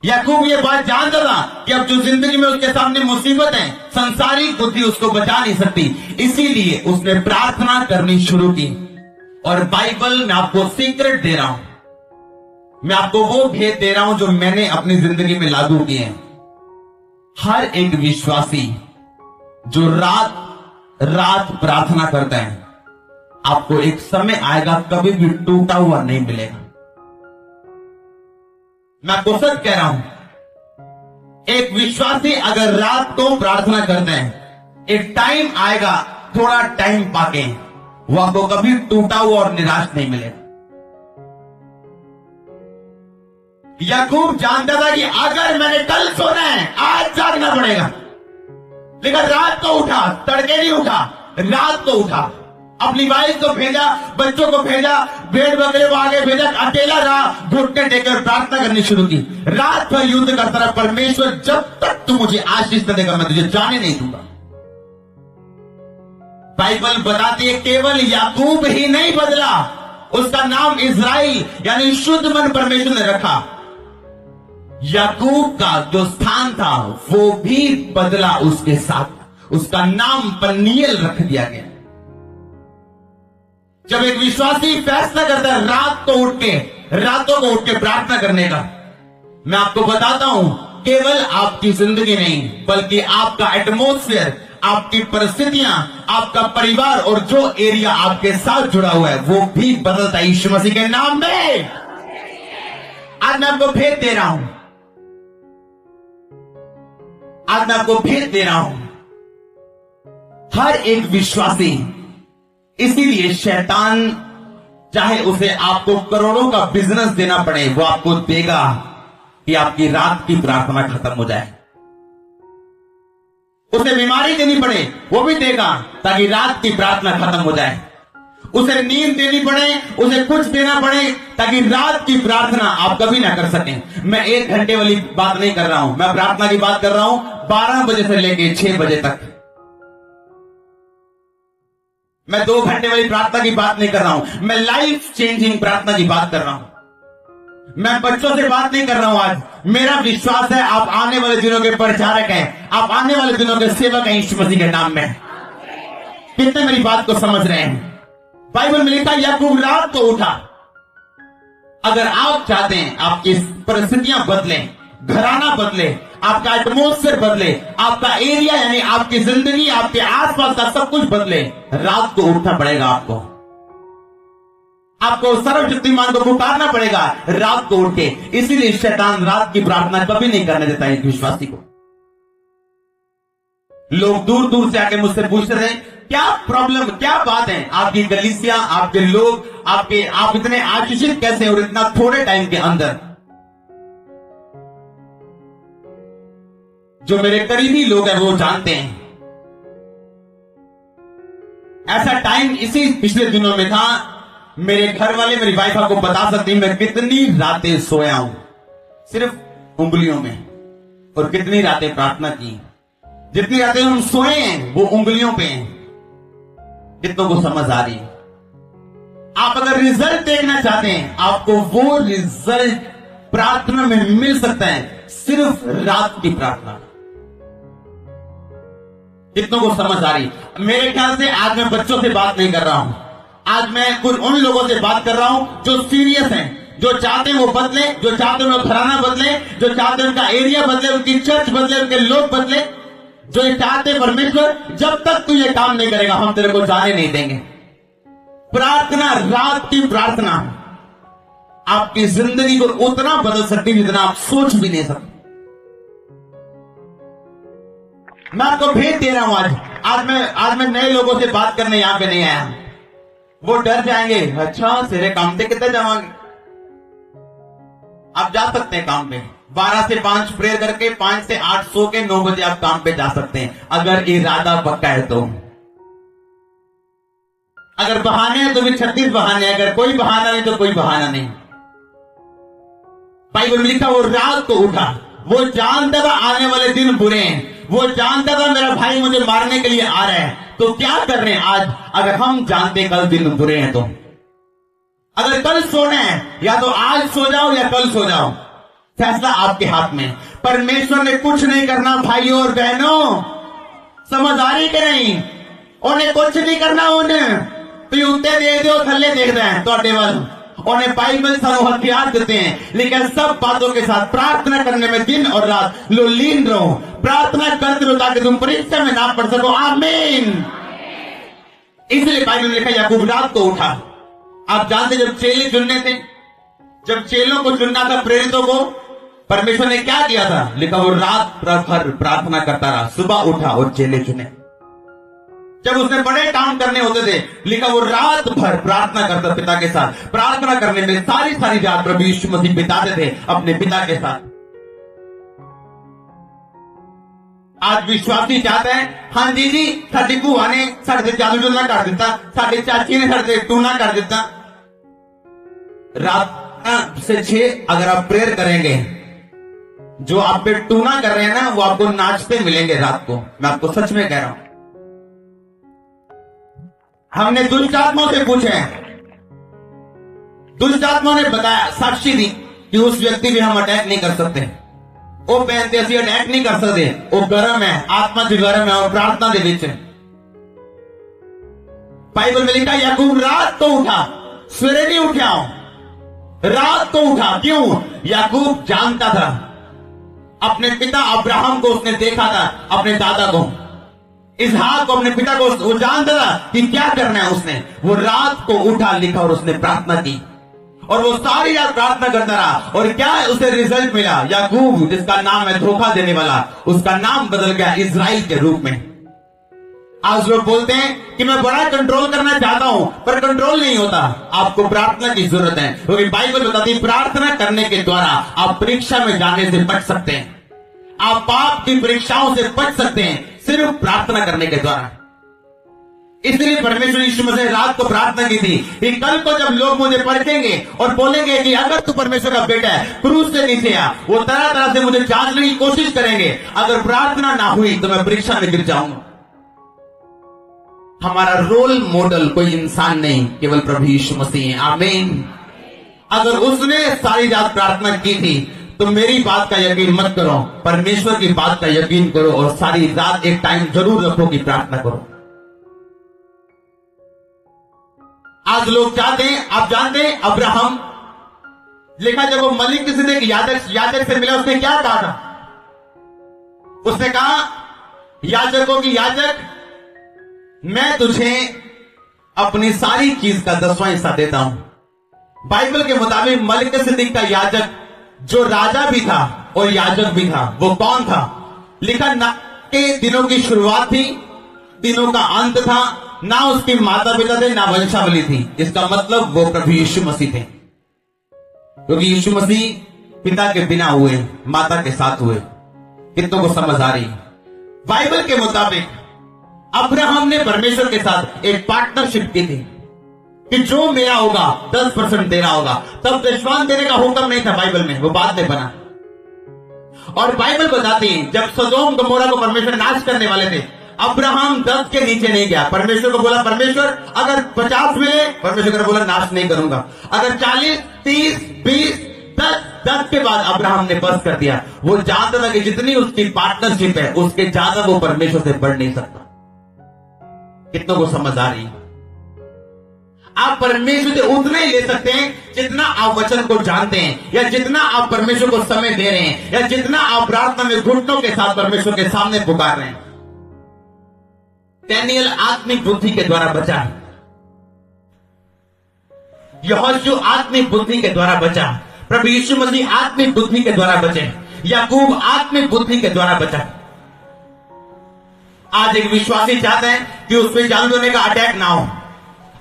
याकूब ये बात जानता था कि अब जो जिंदगी में उसके सामने मुसीबत है, संसारिक बुद्धि उसको बचा नहीं सकती, इसीलिए उसने प्रार्थना करनी शुरू की। और बाइबल में आपको सीक्रेट दे रहा हूं, मैं आपको वो भेद दे रहा हूं जो मैंने अपनी जिंदगी में लागू किए हैं। हर एक विश्वासी जो रात रात प्रार्थना करता है, आपको एक समय आएगा कभी भी टूटा हुआ नहीं मिलेगा। मैं आपको सच कह रहा हूं, एक विश्वासी अगर रात को प्रार्थना करते हैं, एक टाइम आएगा थोड़ा टाइम पाके वो आपको कभी टूटा हुआ और निराश नहीं मिलेगा। याकूब जानता था कि अगर मैंने कल सोना है, आज जागना पड़ेगा, लेकिन रात को उठा, तड़के नहीं उठा, रात को उठा, अपनी वाइफ को भेजा, बच्चों को भेजा, भेड़ बकरे को आगे भेजा, अकेला रहा, घुटने टेकर प्रार्थना करनी शुरू की। रात भर युद्ध करता रहा, परमेश्वर जब तक तू मुझे आशीष न देगा मैं तुझे जाने नहीं दूंगा। बाइबल बताती है केवल याकूब ही नहीं बदला, उसका नाम इज़राइल यानी शुद्ध मन परमेश्वर ने रखा। याकूब का जो स्थान था वो भी बदला उसके साथ, उसका नाम पनीएल रख दिया गया। जब एक विश्वासी फैसला करता है रातों को उठ के प्रार्थना करने का, मैं आपको बताता हूं केवल आपकी जिंदगी नहीं बल्कि आपका एटमॉस्फेयर, आपकी परिस्थितियां, आपका परिवार और जो एरिया आपके साथ जुड़ा हुआ है वो भी बदलता है यीशु मसीह के नाम में। आज मैं आपको भेद दे रहा हूं, हर एक विश्वासी, इसीलिए शैतान चाहे उसे आपको करोड़ों का बिजनेस देना पड़े, वो आपको देगा कि आपकी रात की प्रार्थना खत्म हो जाए। उसे बीमारी देनी पड़े वो भी देगा ताकि रात की प्रार्थना खत्म हो जाए। उसे नींद देनी पड़े, उसे कुछ देना पड़े ताकि रात की प्रार्थना आप कभी ना कर सकें। मैं 1 घंटे वाली बात नहीं कर रहा हूं, मैं प्रार्थना की बात कर रहा हूं 12 बजे से लेकर 6 बजे तक। मैं 2 घंटे वाली प्रार्थना की बात नहीं कर रहा हूं, मैं लाइफ चेंजिंग प्रार्थना की बात कर रहा हूं। मैं बच्चों से बात नहीं कर रहा हूं। आज मेरा विश्वास है आप आने वाले दिनों के प्रचारक हैं, आप आने वाले दिनों के सेवक हैं यीशु मसीह के नाम में। कितने मेरी बात को समझ रहे हैं? बाइबल में लिखा याकूब रात को उठा। अगर आप चाहते हैं आपकी परिस्थितियां बदलें, घराना बदले, आपका एटमॉस्फेयर बदले, आपका एरिया यानी आपकी जिंदगी, आपके आसपास का सब कुछ बदले, रात को उठना पड़ेगा। आपको सर्वशक्तिमान को पुकारना पड़ेगा रात को उठ के। इसीलिए शैतान रात की प्रार्थना कभी नहीं करने देता एक विश्वासी को। लोग दूर दूर से आके मुझसे पूछते रहे क्या प्रॉब्लम, क्या बात है, आपकी कलीसिया, आपके लोग, आप इतने आशीषित कैसे और इतना थोड़े टाइम के अंदर। जो मेरे करीबी लोग हैं वो जानते हैं, ऐसा टाइम इसी पिछले दिनों में था। मेरे घर वाले, मेरी वाइफ आपको बता सकती मैं कितनी रातें सोया हूं सिर्फ उंगलियों में, और कितनी रातें प्रार्थना की। जितनी रातें हम सोए हैं वो उंगलियों पे हैं। कितनों को समझ आ रही है? आप अगर रिजल्ट देखना चाहते हैं, आपको वो रिजल्ट प्रार्थना में मिल सकता है, सिर्फ रात की प्रार्थना। कितनों को समझ आ रही? मेरे ख्याल से आज मैं बच्चों से बात नहीं कर रहा हूं, आज मैं कुछ उन लोगों से बात कर रहा हूं जो सीरियस हैं, जो चाहते हैं वो बदले, जो चाहते हैं वो घराना बदले, जो चाहते हैं उनका एरिया बदले, उनकी चर्च बदले, उनके लोग बदले, जो ये चाहते हैं परमेश्वर जब तक तू ये काम नहीं करेगा हम तेरे को जाने नहीं देंगे। प्रार्थना, रात की प्रार्थना आपकी जिंदगी को उतना बदल सकती है जितना आप सोच भी नहीं सकते। मैं आपको भेद दे रहा हूं। आज मैं नए लोगों से बात करने यहां पे नहीं आया। वो डर जाएंगे, अच्छा तेरे काम पे कितने जावांगे। आप जा सकते हैं काम पे, 12 से 5 प्रेयर करके 5 से 8 सो के 9 बजे आप काम पे जा सकते हैं, अगर इरादा पक्का है तो। अगर बहाने हैं तो भी 36 बहाने हैं, अगर कोई बहाना नहीं तो कोई बहाना नहीं। बाइबल में लिखा वो रात को उठा, वो जानता था आने वाले दिन बुरे हैं, वो जानता था मेरा भाई मुझे मारने के लिए आ रहा है, तो क्या कर रहे हैं आज। अगर हम जानते कल दिन बुरे हैं तो, अगर कल सोना है या तो आज सो जाओ या कल सो जाओ, फैसला आपके हाथ में। परमेश्वर ने कुछ नहीं करना भाइयों और बहनों, समझ आ रही कि नहीं? उन्हें कुछ नहीं करना, उन्हें तो उत्ते दे दो थले देख रहे हैं तो वाल उन्हें बाइबल सानू हथियार देते हैं, लेकिन सब बातों के साथ प्रार्थना करने में दिन और रात लो लीन रहो, प्रार्थना करते रहो ताकि तुम परीक्षा में ना पढ़ सको। आमीन। इसलिए बाइबल में लिखा याकूब रात को उठा। आप जानते जब चेले चुनने थे, जब चेलों को चुनना था प्रेरितों को, परमेश्वर ने क्या किया था? लिखा वो रात भर प्रार्थना करता रहा, सुबह उठा और चेले चुने। जब उसने बड़े काम करने होते थे, लिखा वो रात भर प्रार्थना करता पिता के साथ। प्रार्थना करने में सारी रात प्रभु यीशु मसीह बिताते थे अपने पिता के साथ। आज विश्वासी चाहते हैं, हाँ जी साडी भूआ ने साडे जादू टूना कर दिता, साडी चाची ने साडे टूना कर दिता। रात से 6 अगर आप प्रेयर करेंगे, जो आप पे टूना कर रहे हैं ना, वो आपको नाचते मिलेंगे रात को। मैं आपको सच में कह रहा हूं। हमने दुष्ट आत्माओं से पूछे, दुष्ट आत्माओं ने बताया, साक्षी दी कि उस व्यक्ति भी हम अटैक नहीं कर सकते, वो पहनते असि अटैक नहीं कर सकते, वो गर्म है, आत्मा से गर्म है और प्रार्थना दे बीच। बाइबल में लिखा याकूब रात को उठा, सवेरे नहीं उठा, रात को उठा। क्यों? याकूब जानता था अपने पिता अब्राहम को, उसने देखा था अपने दादा को, इसहाक को, अपने पिता को, वो जानता था कि क्या करना है उसने। वो रात को उठा, लिखा, और उसने प्रार्थना की और वो सारी रात प्रार्थना करता रहा। और क्या उसे रिजल्ट मिला? याकूब, जिसका नाम है धोखा देने वाला, उसका नाम बदल गया इजराइल के रूप में। आज लोग बोलते हैं कि मैं बड़ा कंट्रोल करना चाहता हूं, पर कंट्रोल नहीं होता। आपको प्रार्थना की जरूरत है, क्योंकि बाइबल बताती है प्रार्थना करने के द्वारा आप परीक्षा में जाने से बच सकते हैं, आप पाप की परीक्षाओं से बच सकते हैं सिर्फ प्रार्थना करने के द्वारा। इसलिए परमेश्वर यीशु मसीह रात को प्रार्थना की थी कि कल को जब लोग मुझे परखेंगे और बोलेंगे कि अगर तू परमेश्वर का बेटा है, क्रूस से नीचे आ, वो तरह तरह से मुझे जांचने की कोशिश करेंगे। अगर प्रार्थना ना हुई तो मैं परीक्षा में गिर जाऊंगा। हमारा रोल मॉडल कोई इंसान नहीं, केवल प्रभु यीशु मसीह है। आमीन। अगर उसने सारी रात प्रार्थना की थी तो मेरी बात का यकीन मत करो, परमेश्वर की बात का यकीन करो और सारी रात एक टाइम जरूर रखो कि प्रार्थना करो। आज लोग चाहते हैं, आप जानते हैं अब्राहम, लिखा जब वो मलिकिसिदक याजक से मिला, उसने क्या कहा था? उसने कहा याजकों की याजक, मैं तुझे अपनी सारी चीज का 10वां हिस्सा देता हूं। बाइबल के मुताबिक मलिकिसिदक का याजक जो राजा भी था और याजक भी था, वो कौन था? लिखा ना के दिनों की शुरुआत थी, दिनों का अंत था, ना उसके माता पिता थे, ना वंशावली थी। इसका मतलब वो प्रभु यीशु मसीह थे, क्योंकि यीशु मसीह पिता के बिना हुए, माता के साथ हुए। कितनों को समझ आ रही? बाइबल के मुताबिक अब्राहम ने परमेश्वर के साथ एक पार्टनरशिप की थी कि जो मेरा होगा 10% तेरा होगा। तब दशवान देने का हुक्म नहीं था बाइबल में, वो बाद में बना। और बाइबल बताती है जब सदोम गमोरा को परमेश्वर नाश करने वाले थे, अब्राहम 10 के नीचे नहीं गया। परमेश्वर को बोला, परमेश्वर अगर 50 मिले, परमेश्वर बोला नाश नहीं करूंगा। अगर 40, 30, 20, 10 के बाद अब्राहम ने बस कर दिया। वो जानता था कि जितनी उसकी पार्टनरशिप है उसके ज्यादा वो परमेश्वर से बढ़ नहीं सकता। कितनों को समझ आ रही? आप परमेश्वर से उतना ही ले सकते हैं जितना आप वचन को जानते हैं, या जितना आप परमेश्वर को समय दे रहे हैं, या जितना आप प्रार्थना में घुटनों के साथ परमेश्वर के सामने पुकार रहे हैं। डैनियल आत्मिक बुद्धि के द्वारा बचा, यहोशू आत्मिक बुद्धि के द्वारा बचा, प्रभु यीशु मसीह आत्मिक बुद्धि के द्वारा बचे, याकूब आत्मिक बुद्धि के द्वारा बचा। आज एक विश्वासी चाहते हैं कि उस पर जादू टोने का अटैक ना हो।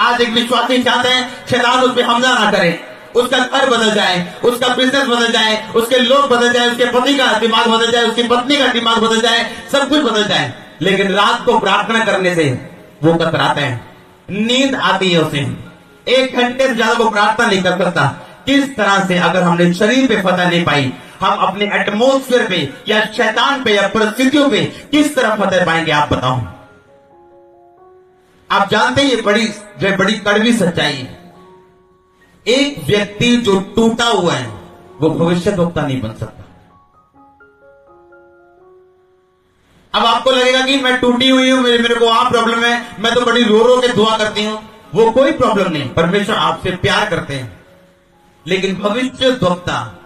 आज एक विश्वासी चाहते हैं शैतान उस पर हमला ना करे, उसका घर बदल जाए, उसका बिजनेस बदल जाए, उसके लोग बदल जाए, उसके पति का दिमाग बदल जाए, उसकी पत्नी का दिमाग बदल जाए, सब कुछ बदल जाए। लेकिन रात को प्रार्थना करने से वो कतराते हैं, नींद आती है उसे, 1 घंटे से ज्यादा वो प्रार्थना नहीं कर सकता। किस तरह से अगर हमने शरीर पे फतह नहीं पाई, हम अपने एटमोस्फेयर पे या शैतान पे या परिस्थितियों पे किस तरह फतह पाएंगे? आप बताओ। आप जानते हैं ये बड़ी कड़वी सच्चाई है। एक व्यक्ति जो टूटा हुआ है वो भविष्यद्वक्ता नहीं बन सकता। अब आपको लगेगा कि मैं टूटी हुई हूं, मेरे को वहां प्रॉब्लम है, मैं तो बड़ी रो रो के दुआ करती हूं। वो कोई प्रॉब्लम नहीं, परमेश्वर आपसे प्यार करते हैं। लेकिन भविष्यद्वक्ता,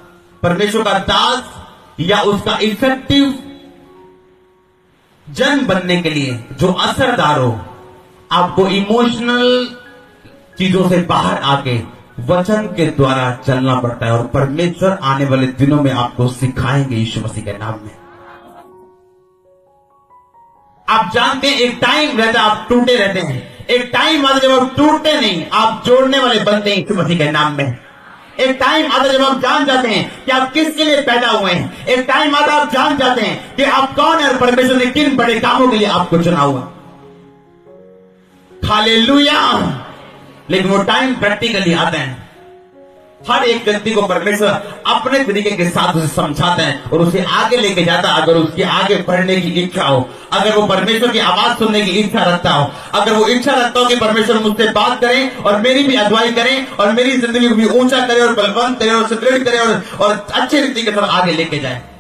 परमेश्वर का दास या उसका इफेक्टिव जन बनने के लिए जो असरदार हो, आपको इमोशनल चीजों से बाहर आके वचन के द्वारा चलना पड़ता है। और परमेश्वर आने वाले दिनों में आपको सिखाएंगे यीशु मसीह के नाम में। आप जानते हैं एक टाइम रहता है आप टूटे रहते हैं, एक टाइम आता जब आप टूटते नहीं, आप जोड़ने वाले बनते हैं यीशु मसीह के नाम में। एक टाइम आता जब आप जान जाते हैं कि आप किसके लिए पैदा हुए हैं। एक टाइम आता आप जान जाते हैं कि आप कौन है और परमेश्वर ने किन बड़े कामों के लिए आपको चुना हुआ। हालेलुया। लेकिन वो टाइम प्रैक्टिकली आता है। हर एक व्यक्ति को परमेश्वर अपने तरीके के साथ उसे समझाता है और उसे आगे लेके जाता है। अगर उसकी आगे बढ़ने की इच्छा हो, अगर वो परमेश्वर की आवाज सुनने की इच्छा रखता हो, अगर वो इच्छा रखता हो कि परमेश्वर मुझसे बात करे और मेरी भी अगुवाई करे और मेरी जिंदगी को भी ऊंचा करे और बलवंत करे और सुदृढ़ करे और अच्छे रीति के साथ आगे लेके जाए।